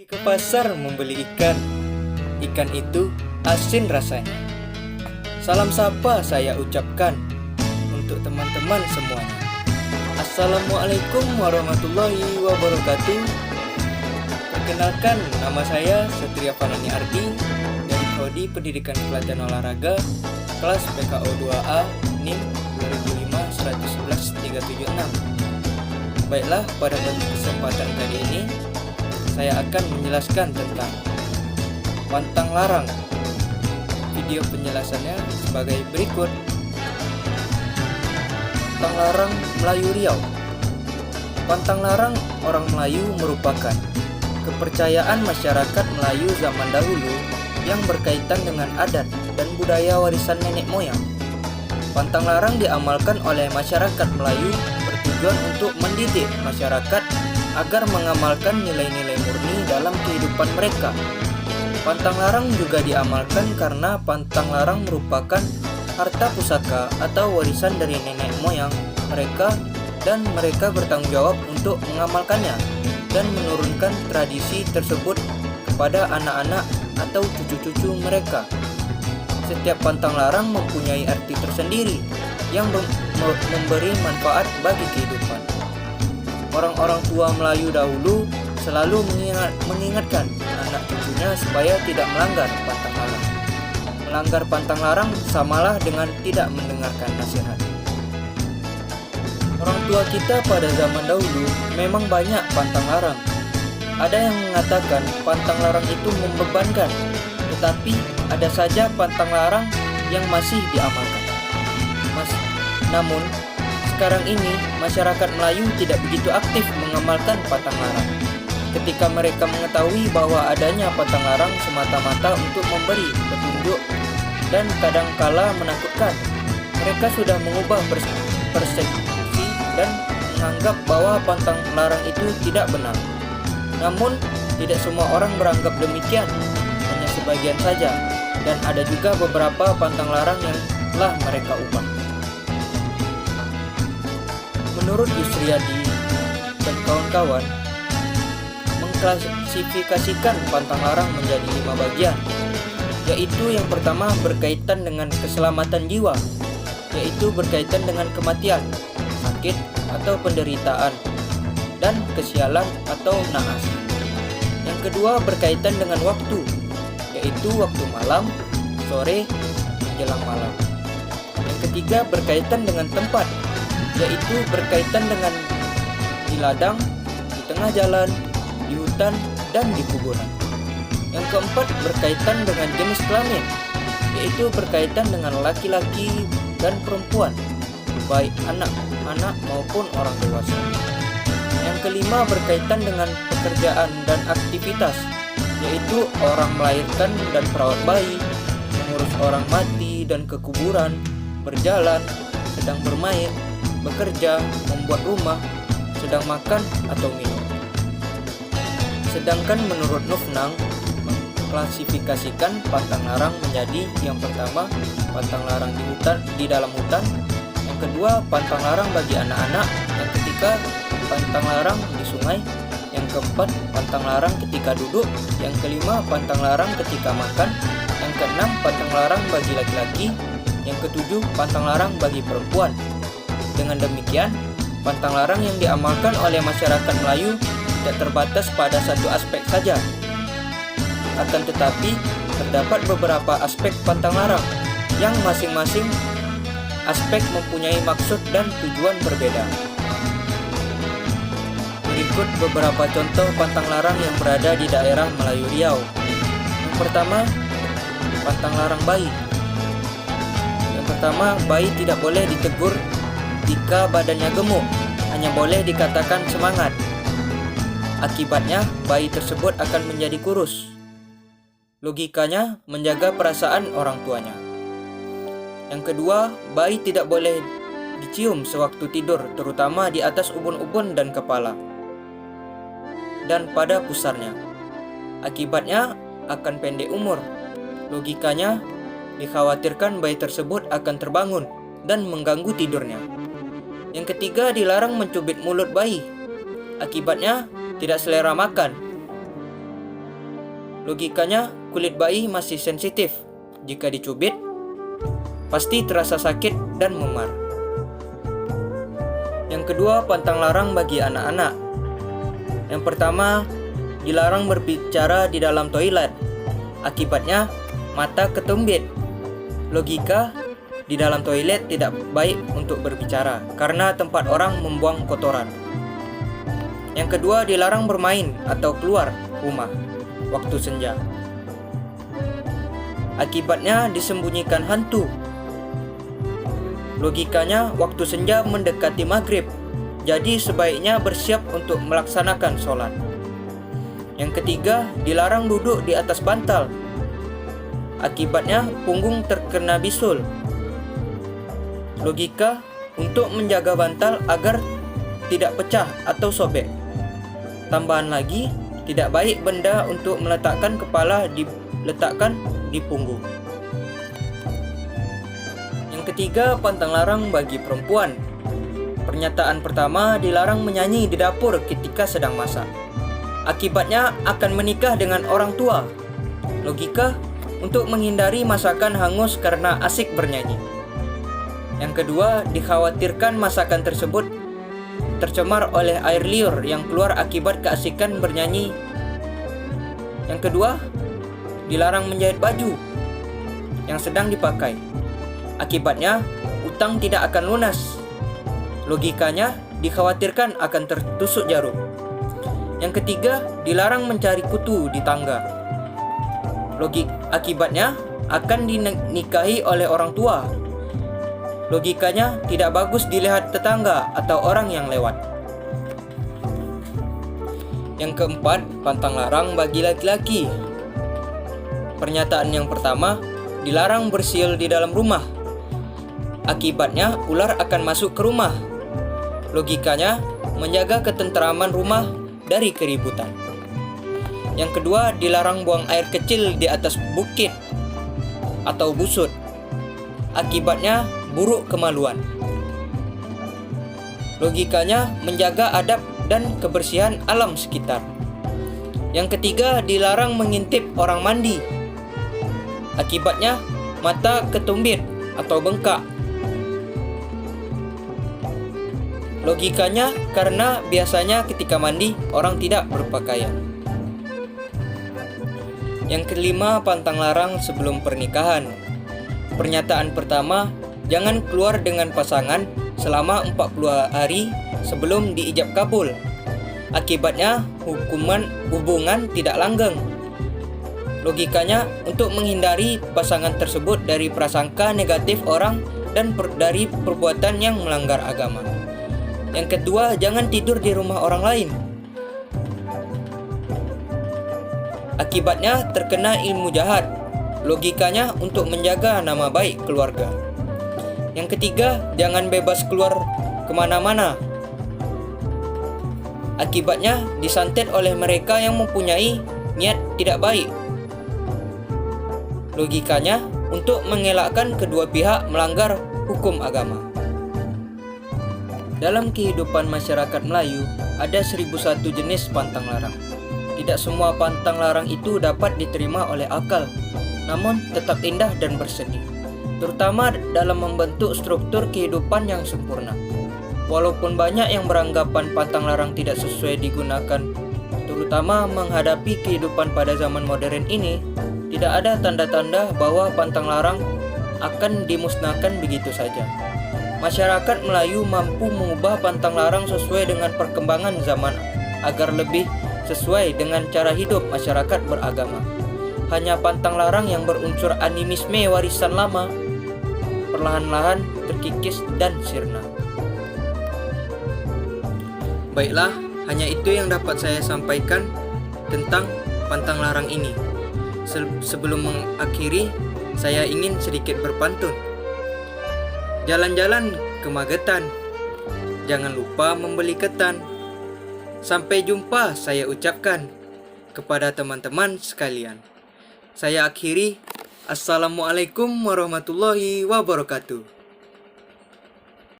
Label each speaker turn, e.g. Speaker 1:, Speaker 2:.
Speaker 1: Ke pasar membeli ikan. Ikan itu asin rasanya. Salam sapa saya ucapkan untuk teman-teman semuanya. Assalamualaikum warahmatullahi wabarakatuh. Perkenalkan, nama saya Satria Fanani Ardi dari Prodi Pendidikan Pelatihan Olahraga kelas PKO 2A NIM 2005-111-376. Baiklah, pada kesempatan kali ini saya akan menjelaskan tentang pantang larang. Video penjelasannya sebagai berikut. Pantang larang Melayu Riau. Pantang larang orang Melayu merupakan kepercayaan masyarakat Melayu zaman dahulu yang berkaitan dengan adat dan budaya warisan nenek moyang. Pantang larang diamalkan oleh masyarakat Melayu bertujuan untuk mendidik masyarakat agar mengamalkan nilai-nilai murni dalam kehidupan mereka. Pantang larang juga diamalkan karena pantang larang merupakan harta pusaka atau warisan dari nenek moyang mereka, dan mereka bertanggung jawab untuk mengamalkannya dan menurunkan tradisi tersebut kepada anak-anak atau cucu-cucu mereka. Setiap pantang larang mempunyai arti tersendiri yang memberi manfaat bagi kehidupan. Orang-orang tua Melayu dahulu selalu mengingatkan anak cucunya supaya tidak melanggar pantang larang. Melanggar pantang larang samalah dengan tidak mendengarkan nasihat. Orang tua kita pada zaman dahulu memang banyak pantang larang. Ada yang mengatakan pantang larang itu membebankan, tetapi ada saja pantang larang yang masih diamalkan. Namun sekarang ini masyarakat Melayu tidak begitu aktif mengamalkan pantang larang. Ketika mereka mengetahui bahwa adanya pantang larang semata-mata untuk memberi petunjuk dan kadangkala menakutkan, mereka sudah mengubah persepsi dan menganggap bahwa pantang larang itu tidak benar. Namun tidak semua orang beranggap demikian, hanya sebagian saja, dan ada juga beberapa pantang larang yang telah mereka ubah. Menurut Yusriyadi dan kawan-kawan, mengklasifikasikan pantang larang menjadi 5 bagian, yaitu yang pertama berkaitan dengan keselamatan jiwa, yaitu berkaitan dengan kematian, sakit atau penderitaan, dan kesialan atau naas. Yang kedua berkaitan dengan waktu, yaitu waktu malam, sore, menjelang malam. Yang ketiga berkaitan dengan tempat, yaitu berkaitan dengan di ladang, di tengah jalan, di hutan, dan di kuburan. Yang keempat berkaitan dengan jenis kelamin, yaitu berkaitan dengan laki-laki dan perempuan, baik anak-anak maupun orang dewasa. Yang kelima berkaitan dengan pekerjaan dan aktivitas, yaitu orang melahirkan dan perawat bayi, mengurus orang mati dan ke kuburan, berjalan, sedang bermain, bekerja, membuat rumah, sedang makan atau minum. Sedangkan menurut Nufnang mengklasifikasikan pantang larang menjadi yang pertama pantang larang di dalam hutan, yang kedua pantang larang bagi anak-anak, yang ketiga pantang larang di sungai, yang keempat pantang larang ketika duduk, yang kelima pantang larang ketika makan, yang keenam pantang larang bagi laki-laki, yang ketujuh pantang larang bagi perempuan. Dengan demikian, pantang larang yang diamalkan oleh masyarakat Melayu tidak terbatas pada satu aspek saja. Akan tetapi, terdapat beberapa aspek pantang larang yang masing-masing aspek mempunyai maksud dan tujuan berbeda. Berikut beberapa contoh pantang larang yang berada di daerah Melayu Riau. Yang pertama, pantang larang bayi. Yang pertama, bayi tidak boleh ditegur jika badannya gemuk, hanya boleh dikatakan semangat. Akibatnya, bayi tersebut akan menjadi kurus. Logikanya, menjaga perasaan orang tuanya. Yang kedua, bayi tidak boleh dicium sewaktu tidur, terutama di atas ubun-ubun dan kepala, dan pada pusarnya. Akibatnya, akan pendek umur. Logikanya, dikhawatirkan bayi tersebut akan terbangun dan mengganggu tidurnya. Yang ketiga, dilarang mencubit mulut bayi. Akibatnya, tidak selera makan. Logikanya, kulit bayi masih sensitif. Jika dicubit, pasti terasa sakit dan memar. Yang kedua, pantang larang bagi anak-anak. Yang pertama, dilarang berbicara di dalam toilet. Akibatnya, mata ketumbit. Logika, di dalam toilet tidak baik untuk berbicara karena tempat orang membuang kotoran. Yang kedua, dilarang bermain atau keluar rumah waktu senja. Akibatnya disembunyikan hantu. Logikanya, waktu senja mendekati maghrib, jadi sebaiknya bersiap untuk melaksanakan sholat. Yang ketiga, dilarang duduk di atas bantal. Akibatnya punggung terkena bisul. Logika, untuk menjaga bantal agar tidak pecah atau sobek. Tambahan lagi, tidak baik benda untuk meletakkan kepala diletakkan di punggung. Yang ketiga, pantang larang bagi perempuan. Pernyataan pertama, dilarang menyanyi di dapur ketika sedang masak. Akibatnya akan menikah dengan orang tua. Logika, untuk menghindari masakan hangus karena asik bernyanyi. Yang kedua, dikhawatirkan masakan tersebut tercemar oleh air liur yang keluar akibat keasikan bernyanyi. Yang kedua, dilarang menjahit baju yang sedang dipakai. Akibatnya, utang tidak akan lunas. Logikanya, dikhawatirkan akan tertusuk jarum. Yang ketiga, dilarang mencari kutu di tangga. Akibatnya, akan dinikahi oleh orang tua. Logikanya, tidak bagus dilihat tetangga atau orang yang lewat. Yang keempat, pantang larang bagi laki-laki. Pernyataan yang pertama, dilarang bersiul di dalam rumah. Akibatnya, ular akan masuk ke rumah. Logikanya, menjaga ketentraman rumah dari keributan. Yang kedua, dilarang buang air kecil di atas bukit atau busut. Akibatnya, buruk kemaluan. Logikanya, menjaga adab dan kebersihan alam sekitar. Yang ketiga, dilarang mengintip orang mandi. Akibatnya, mata ketumbit atau bengkak. Logikanya, karena biasanya ketika mandi, orang tidak berpakaian. Yang kelima, pantang larang sebelum pernikahan. Pernyataan pertama, jangan keluar dengan pasangan selama 40 hari sebelum diijab kabul. Akibatnya, hubungan tidak langgeng. Logikanya, untuk menghindari pasangan tersebut dari prasangka negatif orang dan dari perbuatan yang melanggar agama. Yang kedua, jangan tidur di rumah orang lain. Akibatnya terkena ilmu jahat. Logikanya untuk menjaga nama baik keluarga. Yang ketiga, jangan bebas keluar kemana-mana. Akibatnya disantet oleh mereka yang mempunyai niat tidak baik. Logikanya untuk mengelakkan kedua pihak melanggar hukum agama. Dalam kehidupan masyarakat Melayu, ada 1001 jenis pantang larang. Tidak semua pantang larang itu dapat diterima oleh akal, namun tetap indah dan berseni, terutama dalam membentuk struktur kehidupan yang sempurna. Walaupun banyak yang beranggapan pantang larang tidak sesuai digunakan, terutama menghadapi kehidupan pada zaman modern ini, tidak ada tanda-tanda bahwa pantang larang akan dimusnahkan begitu saja. Masyarakat Melayu mampu mengubah pantang larang sesuai dengan perkembangan zaman agar lebih sesuai dengan cara hidup masyarakat beragama. Hanya pantang larang yang berunsur animisme warisan lama perlahan-lahan terkikis dan sirna. Baiklah, hanya itu yang dapat saya sampaikan tentang pantang larang ini. Sebelum mengakhiri, saya ingin sedikit berpantun. Jalan-jalan ke Magetan, jangan lupa membeli ketan. Sampai jumpa saya ucapkan kepada teman-teman sekalian. Saya akhiri. Assalamualaikum warahmatullahi wabarakatuh.